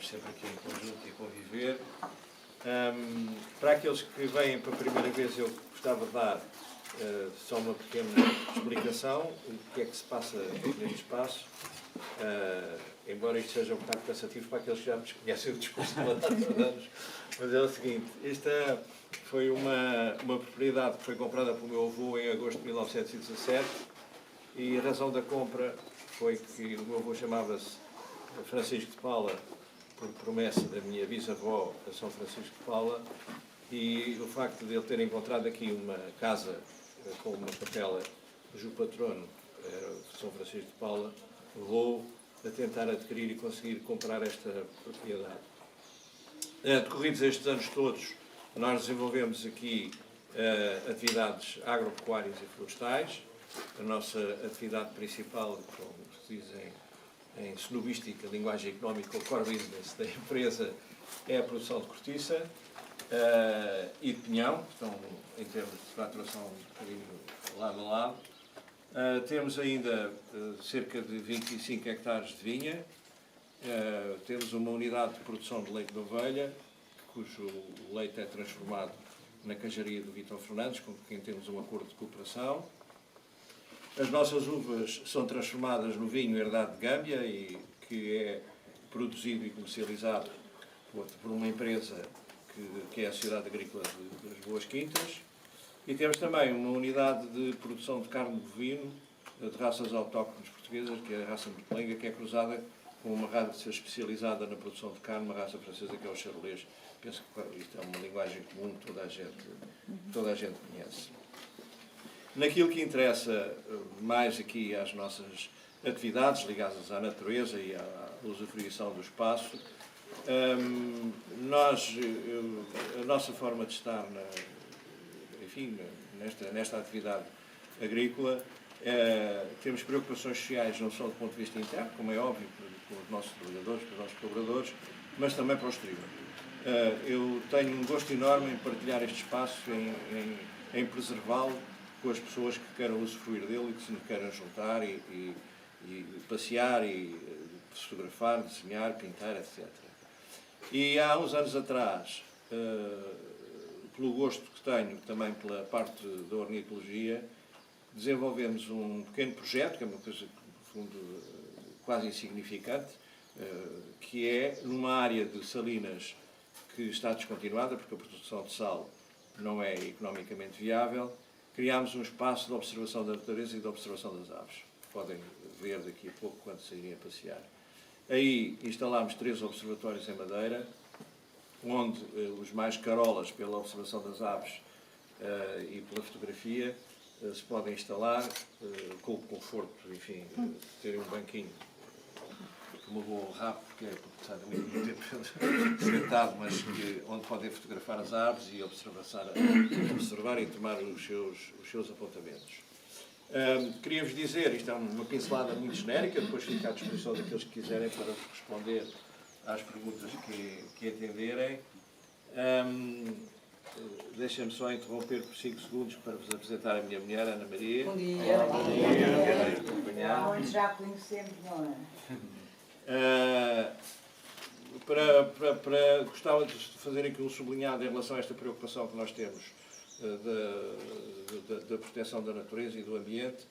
estamos sempre aqui em conjunto e a conviver. Para aqueles que vêm pela primeira vez, eu gostava de dar só uma pequena explicação o que é que se passa neste espaço, embora isto seja um bocado cansativo para aqueles que já me conhecem o discurso de mandato de anos, mas é o seguinte, esta foi uma propriedade que foi comprada pelo meu avô em agosto de 1917 e a razão da compra foi que o meu avô chamava-se Francisco de Paula, por promessa da minha bisavó, a São Francisco de Paula, e o facto de ele ter encontrado aqui uma casa com uma capela cujo patrono era São Francisco de Paula, levou a tentar adquirir e conseguir comprar esta propriedade. Decorridos estes anos todos, nós desenvolvemos aqui atividades agropecuárias e florestais. A nossa atividade principal, como se diz em cenobística, linguagem económica, o core business da empresa é a produção de cortiça e de pinhão, que estão em termos de faturação um bocadinho lado a lado. Temos ainda cerca de 25 hectares de vinha, temos uma unidade de produção de leite de ovelha, cujo leite é transformado na canjaria do Vítor Fernandes, com quem temos um acordo de cooperação. As nossas uvas são transformadas no vinho herdado de Gâmbia, e que é produzido e comercializado por uma empresa que é a Sociedade Agrícola das Boas Quintas. E temos também uma unidade de produção de carne de bovino de raças autóctones portuguesas, que é a raça Bertelenga, que é cruzada com uma raça especializada na produção de carne, uma raça francesa que é o charolês. Penso que isto é uma linguagem comum que toda a gente conhece. Naquilo que interessa mais aqui às nossas atividades ligadas à natureza e à usufruição do espaço, a nossa forma de estar nesta atividade agrícola, temos preocupações sociais não só do ponto de vista interno, como é óbvio, com os nossos trabalhadores, com os nossos colaboradores, mas também para o exterior. Eu tenho um gosto enorme em partilhar este espaço, em preservá-lo com as pessoas que queiram usufruir dele e que se nos queiram juntar e passear e fotografar, desenhar, pintar, etc. E há uns anos atrás, pelo gosto que tenho também pela parte da ornitologia, desenvolvemos um pequeno projeto, que é uma coisa, no fundo, quase insignificante, que é numa área de salinas que está descontinuada, porque a produção de sal não é economicamente viável. Criámos um espaço de observação da natureza e de observação das aves. Podem ver daqui a pouco quando saírem a passear. Aí instalámos 3 observatórios em madeira, onde os mais carolas pela observação das aves e pela fotografia se podem instalar com o conforto, enfim, de terem um banquinho que me voa o rabo, porque é passado muito tempo sentado, mas onde podem fotografar as aves e observar e tomar os seus apontamentos. Queria-vos dizer, isto é uma pincelada muito genérica, depois fica à disposição daqueles que quiserem para responder às perguntas que entenderem. Deixem-me só interromper por 5 segundos para vos apresentar a minha mulher, Ana Maria. Bom dia. Olá, bom dia. Onde já conhecemos, não é? Gostava de fazer aqui um sublinhado em relação a esta preocupação que nós temos da proteção da natureza e do ambiente.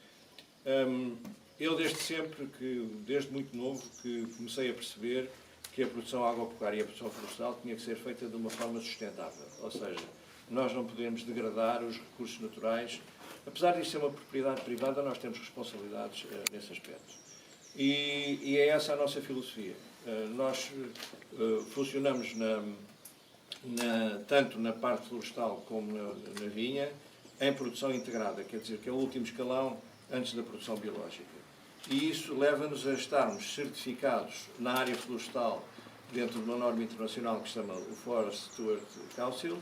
Eu desde muito novo, que comecei a perceber que a produção agropecuária e a produção florestal tinha que ser feita de uma forma sustentável. Ou seja, nós não podemos degradar os recursos naturais. Apesar disto ser uma propriedade privada, nós temos responsabilidades nesse aspecto. E é essa a nossa filosofia. Nós funcionamos tanto na parte florestal como na vinha, em produção integrada, quer dizer, que é o último escalão antes da produção biológica. E isso leva-nos a estarmos certificados na área florestal dentro de uma norma internacional que se chama o Forest Steward Council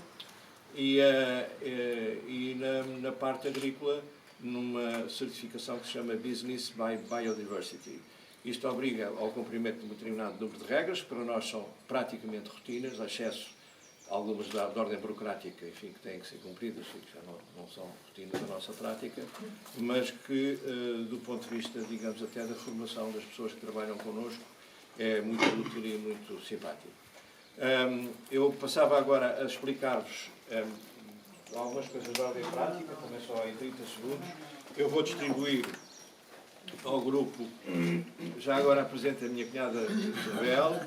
e na parte agrícola numa certificação que se chama Business by Biodiversity. Isto obriga ao cumprimento de um determinado número de regras, que para nós são praticamente rotinas, a excesso algumas de ordem burocrática, enfim, que têm que ser cumpridas e que já não são rotinas da nossa prática, mas que, do ponto de vista, digamos, até da formação das pessoas que trabalham connosco, é muito útil e muito simpático. Eu passava agora a explicar-vos algumas coisas de ordem prática, também só em 30 segundos. Eu vou distribuir ao grupo, já agora apresento a minha cunhada Isabel,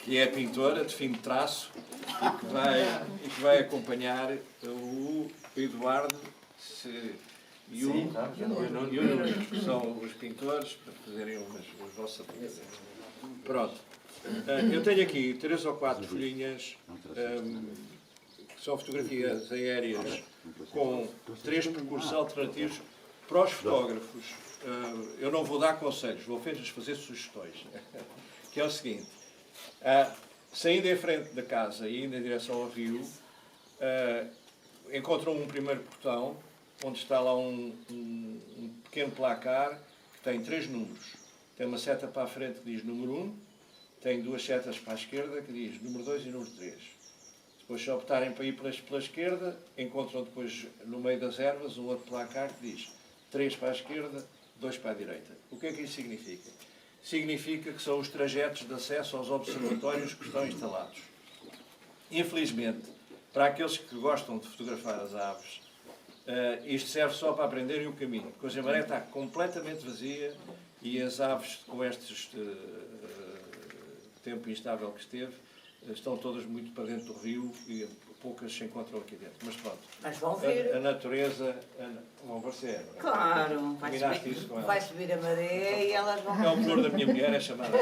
que é pintora de fino traço e que vai acompanhar o Eduardo e o Nuno, que são os pintores, para fazerem as vossas aplicações. Pronto. Eu tenho aqui 3 ou 4 folhinhas, que são fotografias aéreas com 3 percursos alternativos para os fotógrafos. Eu não vou dar conselhos, vou apenas fazer sugestões. Que é o seguinte: saindo em frente da casa e indo em direção ao rio, encontram um primeiro portão, onde está lá um pequeno placar que tem 3 números. Tem uma seta para a frente que diz número 1, tem 2 setas para a esquerda que diz número 2 e número 3. Depois, se optarem para ir pela esquerda, encontram depois, no meio das ervas, um outro placar que diz 3 para a esquerda, 2 para a direita. O que é que isso significa? Significa que são os trajetos de acesso aos observatórios que estão instalados. Infelizmente, para aqueles que gostam de fotografar as aves, isto serve só para aprenderem o caminho, porque a maré está completamente vazia e as aves, com este tempo instável que esteve, estão todas muito para dentro do rio e poucas se encontram aqui dentro. Mas pronto, Mas vão ver. a natureza vão aparecer. Claro, vai subir a maré e elas vão... É o valor da minha mulher, é chamada.